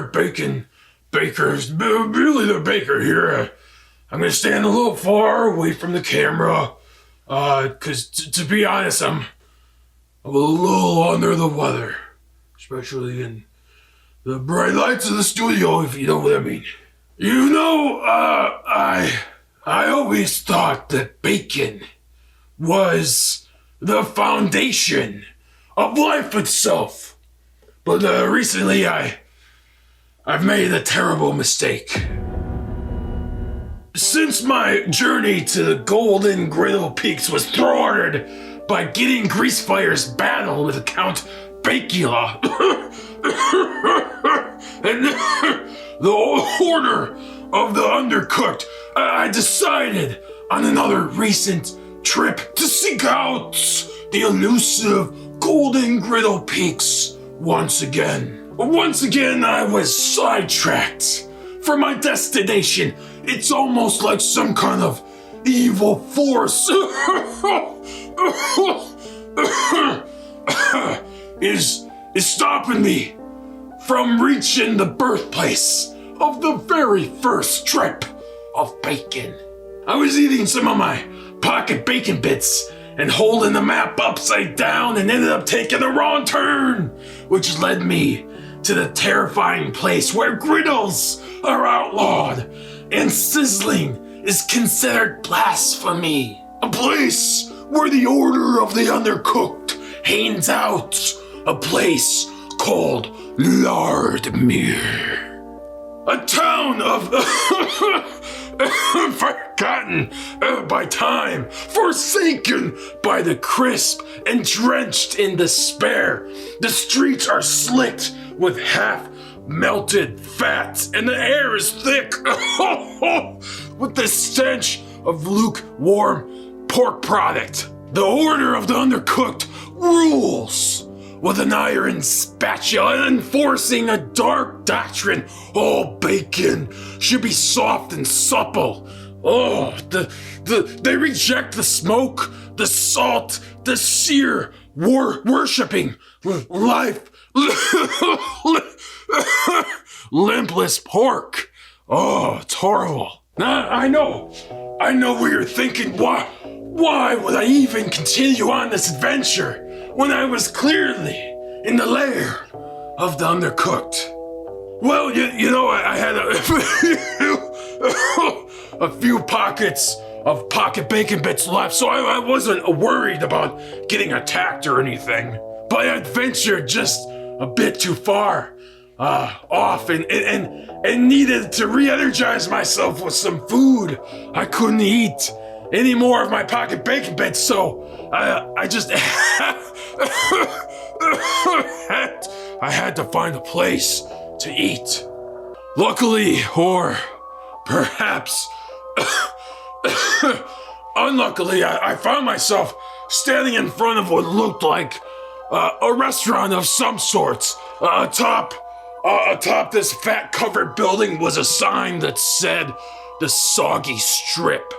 there, bacon bakers. Really the baker here. I'm gonna stand a little far away from the camera, cause to be honest, I'm a little under the weather, especially in the bright lights of the studio, if you know what I mean. You know, I always thought that bacon was the foundation of life itself. But recently I've made a terrible mistake. Since my journey to the Golden Griddle Peaks was thwarted by getting Greasefire's battle with Count Bacula and the Order of the Undercooked, I decided on another recent trip to seek out the elusive Golden Griddle Peaks once again. Once again, I was sidetracked. For my destination, it's almost like some kind of evil force is stopping me from reaching the birthplace of the very first strip of bacon. I was eating some of my pocket bacon bits and holding the map upside down and ended up taking the wrong turn, which led me to the terrifying place where griddles are outlawed and sizzling is considered blasphemy. A place where the Order of the Undercooked hangs out. A place called Lardmere. A town of forgotten by time, forsaken by the crisp and drenched in despair. The streets are slicked with half-melted fat, and the air is thick with the stench of lukewarm pork product. The Order of the Undercooked rules with an iron spatula, enforcing a dark doctrine. All bacon should be soft and supple. Oh, they reject the smoke, the salt, the sear, worshipping life, limpless pork. Oh, it's horrible. I know what you're thinking. Why would I even continue on this adventure when I was clearly in the lair of the Undercooked? Well, you know, I had a few pockets of pocket bacon bits left, so I wasn't worried about getting attacked or anything. But I adventured just a bit too far off and needed to re-energize myself with some food. I couldn't eat any more of my pocket bacon bits, so I just I had to find a place to eat. Luckily, or perhaps unluckily, I found myself standing in front of what looked like a restaurant of some sorts. Atop this fat-covered building was a sign that said, "The Soggy Strip."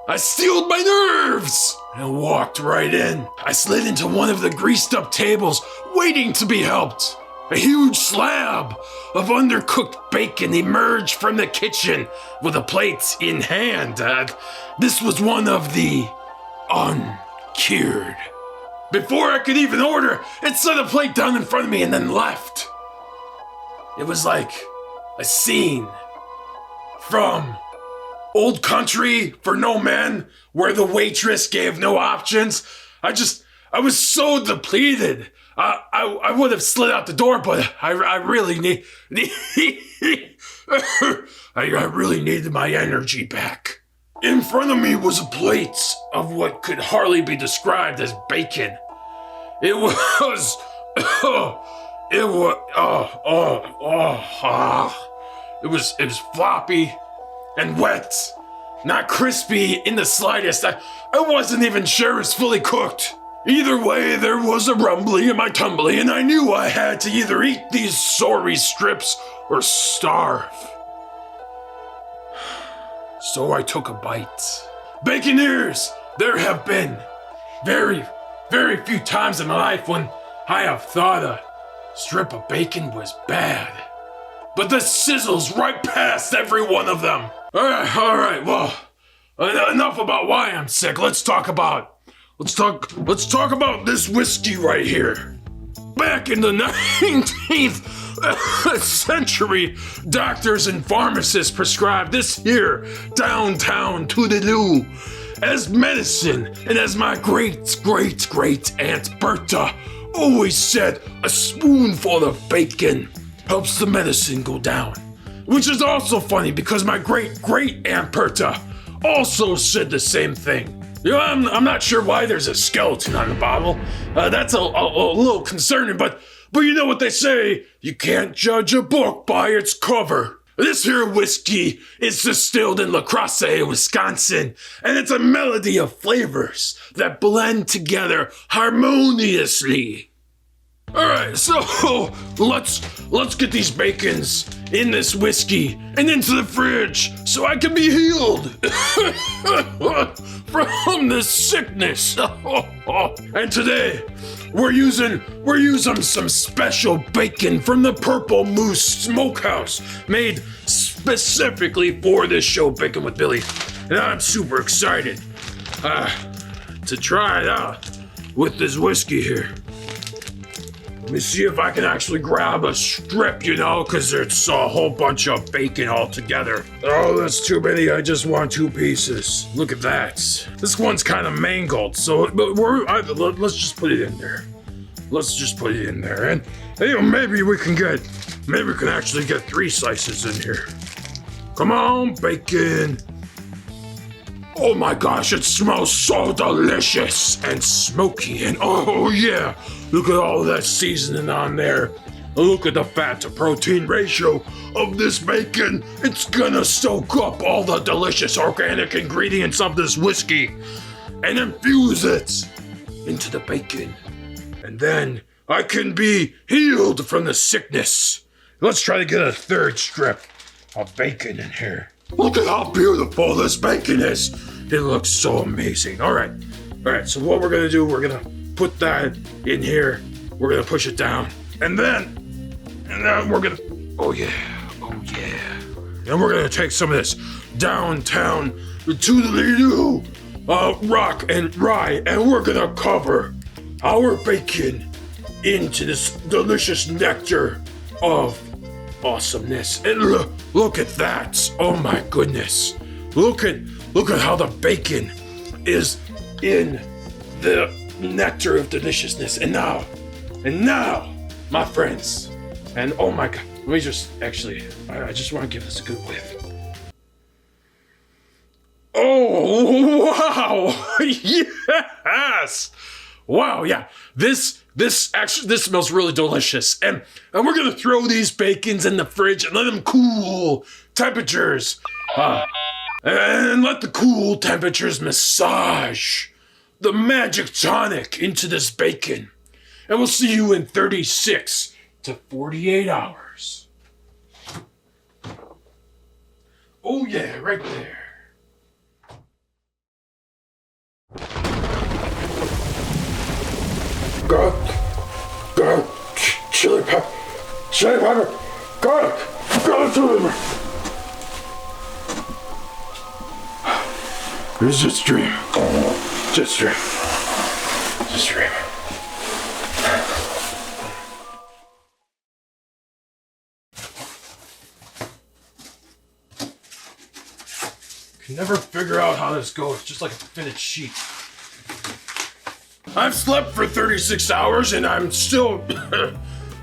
I steeled my nerves and walked right in. I slid into one of the greased-up tables, waiting to be helped. A huge slab of undercooked bacon emerged from the kitchen with a plate in hand. This was one of the uncured. Before I could even order, it set a plate down in front of me and then left. It was like a scene from Old Country for No Men, where the waitress gave no options. I was so depleted. I would have slid out the door, but I really I really needed my energy back. In front of me was a plate of what could hardly be described as bacon. It was floppy and wet, not crispy in the slightest. I wasn't even sure it's fully cooked. Either way, there was a rumbly in my tumbly, and I knew I had to either eat these sorry strips or starve. So I took a bite. Baconeers, there have been very, very few times in my life when I have thought a strip of bacon was bad. but this sizzles right past every one of them. All right, well, enough about why I'm sick. Let's talk about this whiskey right here. Back in the 19th century, doctors and pharmacists prescribed this here downtown Toodeloo as medicine, and as my great-great-great-aunt Berta always said, a spoonful of bacon helps the medicine go down. Which is also funny because my great-great-aunt Berta also said the same thing. You know, I'm not sure why there's a skeleton on the bottle. That's a little concerning, but you know what they say, you can't judge a book by its cover. This here whiskey is distilled in La Crosse, Wisconsin, and it's a melody of flavors that blend together harmoniously. All right, so let's get these bacons in this whiskey and into the fridge so I can be healed from this sickness. And today we're using some special bacon from the Purple Moose Smokehouse, made specifically for this show, Bacon with Billy, and I'm super excited to try it out with this whiskey here. Let me see if I can actually grab a strip, you know, because it's a whole bunch of bacon all together. Oh, that's too many. I just want 2 pieces. Look at that. This one's kind of mangled, so let's just put it in there. Let's just put it in there, and you know, maybe we can actually get 3 slices in here. Come on, bacon. Oh my gosh, it smells so delicious and smoky, and oh yeah, look at all that seasoning on there. Look at the fat to protein ratio of this bacon. It's gonna soak up all the delicious organic ingredients of this whiskey and infuse it into the bacon. And then I can be healed from the sickness. Let's try to get a 3rd strip of bacon in here. Look at how beautiful this bacon is. It looks so amazing. All right, so what we're gonna do, we're gonna put that in here. We're gonna push it down. And then we're gonna, oh yeah. And we're gonna take some of this downtown Toodeloo rock and rye, and we're gonna cover our bacon into this delicious nectar of awesomeness. And look at that. Oh my goodness. Look at how the bacon is in the nectar of deliciousness. And now, my friends, and oh my god, let me just actually, I just want to give this a good whiff. Oh wow. Yes. Wow, yeah. This smells really delicious. And we're gonna throw these bacons in the fridge and let them cool temperatures. And let the cool temperatures massage the magic tonic into this bacon. And we'll see you in 36 to 48 hours. Oh yeah, right there. Garlic, chili pepper, garlic to It's just dream. Just dream. Can never figure out how this goes. It's just like a fitted sheet. I've slept for 36 hours and I'm still a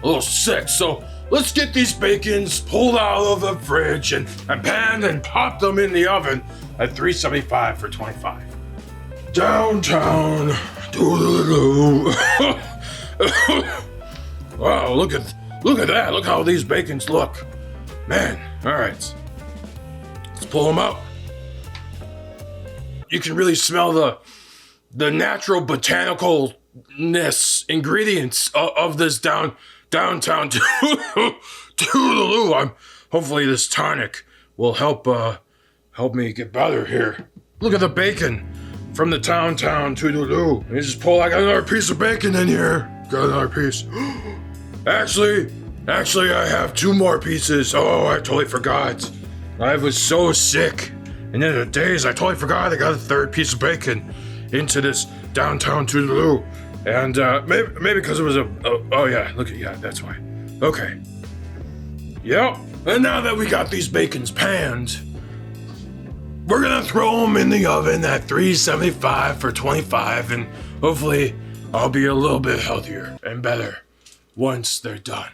little sick, so let's get these bacons pulled out of the fridge and panned and pop them in the oven at 375 for 25. Downtown Toodeloo. Wow, look at that. Look how these bacons look. Man, all right. Let's pull them out. You can really smell the natural botanicalness ingredients of this downtown Toodeloo. Hopefully this tonic will help me get better here. Look at the bacon from the downtown Toodeloo. I got another piece of bacon in here. Got another piece. Actually, Actually, I have 2 more pieces. Oh, I totally forgot. I was so sick. And in the days, I totally forgot I got a 3rd piece of bacon into this downtown Toodeloo. And maybe because it was oh yeah, look at, yeah, that's why. Okay. Yep. And now that we got these bacons panned, we're gonna throw them in the oven at 375 for 25, and hopefully I'll be a little bit healthier and better once they're done.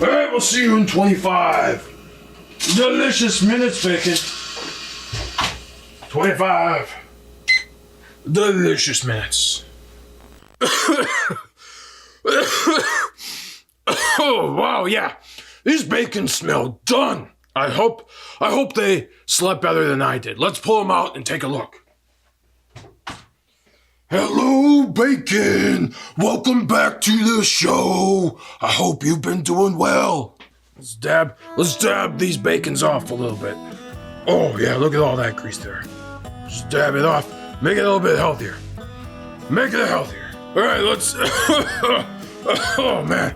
All right, we'll see you in 25. Delicious minutes, bacon. 25 delicious minutes. Oh, wow, yeah. These bacon smell done. I hope they slept better than I did. Let's pull them out and take a look. Hello, bacon. Welcome back to the show. I hope you've been doing well. Let's dab these bacons off a little bit. Oh, yeah, look at all that grease there. Just dab it off. Make it a little bit healthier. Make it healthier. All right, let's... Oh, man.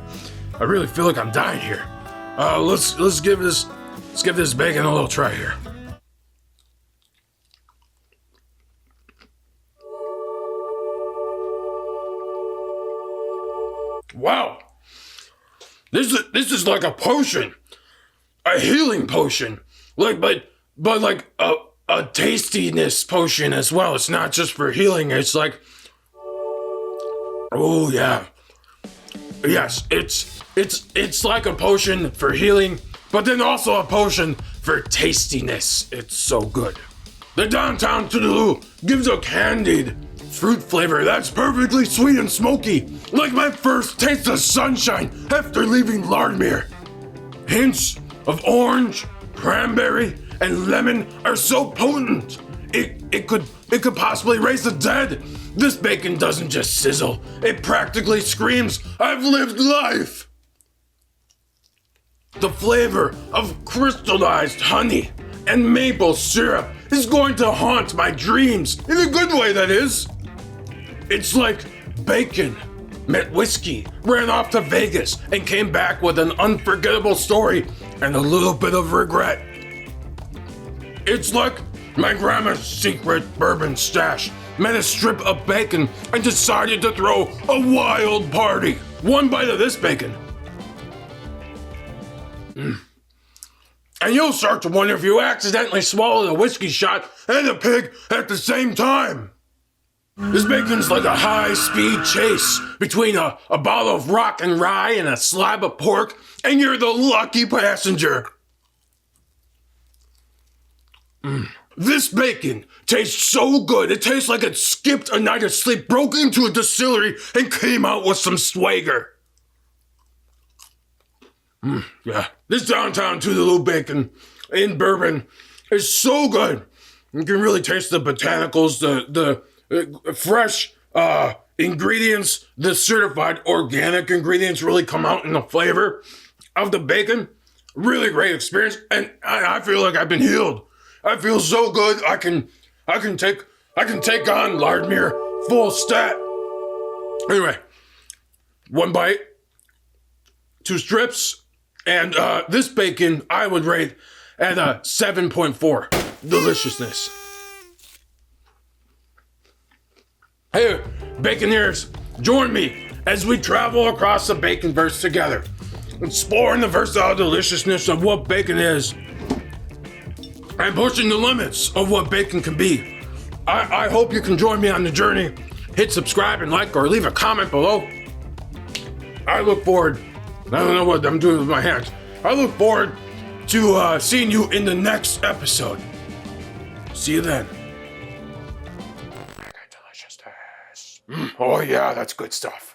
I really feel like I'm dying here. Let's give this bacon a little try here. Wow. This is like a potion. A healing potion. But like a tastiness potion as well. It's not just for healing. It's like, oh yeah. Yes, it's like a potion for healing, but then also a potion for tastiness. It's so good. The downtown Toodeloo gives a candied fruit flavor that's perfectly sweet and smoky, like my first taste of sunshine after leaving Lardmere. Hints of orange, cranberry, and lemon are so potent, it could possibly raise the dead. This bacon doesn't just sizzle, it practically screams, "I've lived life!" The flavor of crystallized honey and maple syrup is going to haunt my dreams, in a good way, that is. It's like bacon met whiskey, ran off to Vegas, and came back with an unforgettable story and a little bit of regret. It's like my grandma's secret bourbon stash met a strip of bacon and decided to throw a wild party. One bite of this bacon. And you'll start to wonder if you accidentally swallowed a whiskey shot and a pig at the same time. This bacon's like a high-speed chase between a bottle of rock and rye and a slab of pork, and you're the lucky passenger. This bacon tastes so good, it tastes like it skipped a night of sleep, broke into a distillery, and came out with some swagger. Yeah, this downtown Toodeloo bacon in bourbon is so good. You can really taste the botanicals, the fresh ingredients, the certified organic ingredients really come out in the flavor of the bacon. Really great experience, and I feel like I've been healed. I feel so good. I can take on Lardmere full stat. Anyway, 1 bite, 2 strips, and this bacon I would rate at a 7.4 deliciousness. Hey, baconers, join me as we travel across the baconverse together, exploring the versatile deliciousness of what bacon is, and pushing the limits of what bacon can be. I hope you can join me on the journey. Hit subscribe and like, or leave a comment below. I look forward, I don't know what I'm doing with my hands. I look forward to seeing you in the next episode. See you then. Deliciousness. Oh yeah, that's good stuff.